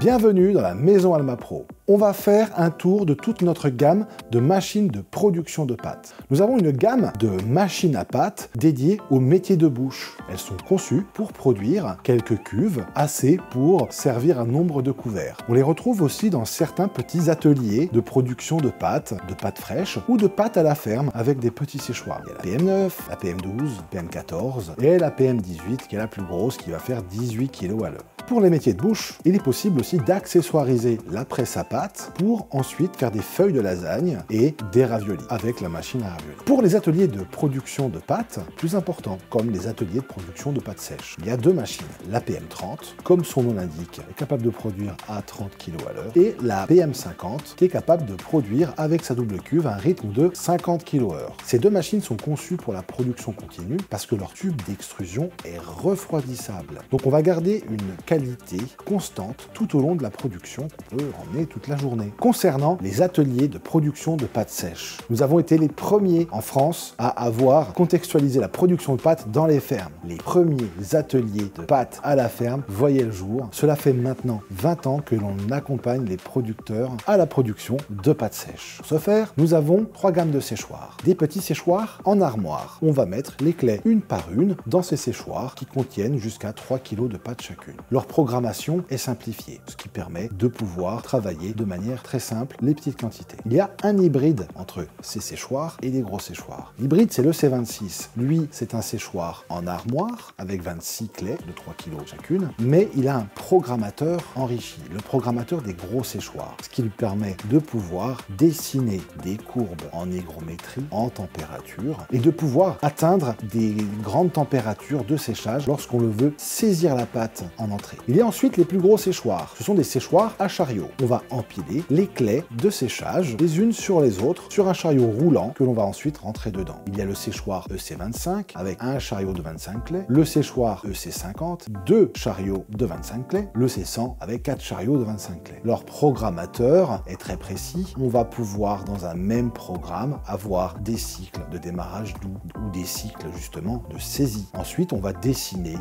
Bienvenue dans la maison Almapro. On va faire un tour de toute notre gamme de machines de production de pâtes. Nous avons une gamme de machines à pâtes dédiées au métier de bouche. Elles sont conçues pour produire quelques cuves, assez pour servir un nombre de couverts. On les retrouve aussi dans certains petits ateliers de production de pâtes fraîches ou de pâtes à la ferme avec des petits séchoirs. Il y a la PM9, la PM12, la PM14 et la PM18 qui est la plus grosse qui va faire 18 kg à l'heure. Pour les métiers de bouche, il est possible aussi d'accessoiriser la presse à pâtes pour ensuite faire des feuilles de lasagne et des raviolis avec la machine à raviolis. Pour les ateliers de production de pâtes, plus importants, comme les ateliers de production de pâtes sèches, il y a deux machines. La PM30, comme son nom l'indique, est capable de produire à 30 kg à l'heure, et la PM50, qui est capable de produire avec sa double cuve un rythme de 50 kg/h. Ces deux machines sont conçues pour la production continue parce que leur tube d'extrusion est refroidissable. Donc on va garder une qualité constante tout au long de la production qu'on peut emmener toute la journée. Concernant les ateliers de production de pâtes sèches, nous avons été les premiers en France à avoir contextualisé la production de pâtes dans les fermes. Les premiers ateliers de pâtes à la ferme voyaient le jour. Cela fait maintenant 20 ans que l'on accompagne les producteurs à la production de pâtes sèches. Pour ce faire, nous avons 3 gammes de séchoirs. Des petits séchoirs en armoire. On va mettre les clés une par une dans ces séchoirs qui contiennent jusqu'à 3 kg de pâtes chacune. Leur programmation est simplifiée, ce qui permet de pouvoir travailler de manière très simple les petites quantités. Il y a un hybride entre ces séchoirs et les gros séchoirs. L'hybride, c'est le C26. Lui, c'est un séchoir en armoire avec 26 clés de 3 kg chacune, mais il a un programmateur enrichi, le programmateur des gros séchoirs, ce qui lui permet de pouvoir dessiner des courbes en hygrométrie, en température, et de pouvoir atteindre des grandes températures de séchage lorsqu'on le veut saisir la pâte en entrée. Il y a ensuite les plus gros séchoirs. Ce sont des séchoirs à chariot. On va empiler les clés de séchage les unes sur les autres sur un chariot roulant que l'on va ensuite rentrer dedans. Il y a le séchoir EC25 avec un chariot de 25 clés, le séchoir EC50, 2 chariots de 25 clés, le C100 avec 4 chariots de 25 clés. Leur programmateur est très précis. On va pouvoir dans un même programme avoir des cycles de démarrage doux ou des cycles justement de saisie. Ensuite, on va décider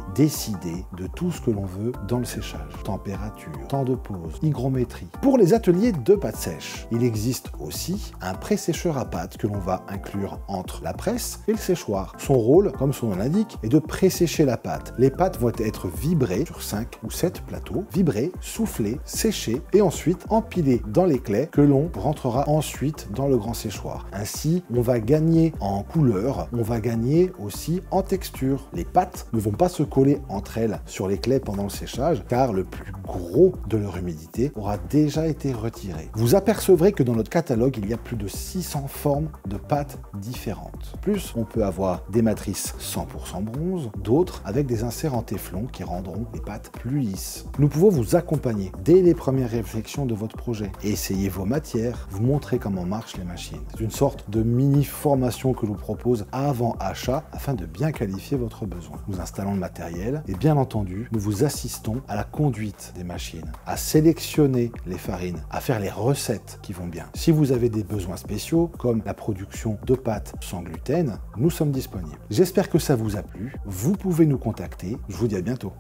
de tout ce que l'on veut dans le séchage. Température, temps de pause, hygrométrie. Pour les ateliers de pâtes sèches, il existe aussi un pré-sécheur à pâtes que l'on va inclure entre la presse et le séchoir. Son rôle, comme son nom l'indique, est de pré-sécher la pâte. Les pâtes vont être vibrées sur 5 ou 7 plateaux, vibrées, soufflées, séchées et ensuite empilées dans les clés que l'on rentrera ensuite dans le grand séchoir. Ainsi, on va gagner en couleur, on va gagner aussi en texture. Les pâtes ne vont pas se coller entre elles sur les clés pendant le séchage car le plus gros de leur humidité aura déjà été retiré. Vous apercevrez que dans notre catalogue, il y a plus de 600 formes de pâtes différentes. Plus, on peut avoir des matrices 100% bronze, d'autres avec des inserts en téflon qui rendront les pâtes plus lisses. Nous pouvons vous accompagner dès les premières réflexions de votre projet. Essayez vos matières, vous montrer comment marchent les machines. C'est une sorte de mini-formation que l'on propose avant achat afin de bien qualifier votre besoin. Nous installons le matériel et bien entendu, nous vous assistons à la conduite des machines, à sélectionner les farines, à faire les recettes qui vont bien. Si vous avez des besoins spéciaux, comme la production de pâtes sans gluten, nous sommes disponibles. J'espère que ça vous a plu. Vous pouvez nous contacter. Je vous dis à bientôt.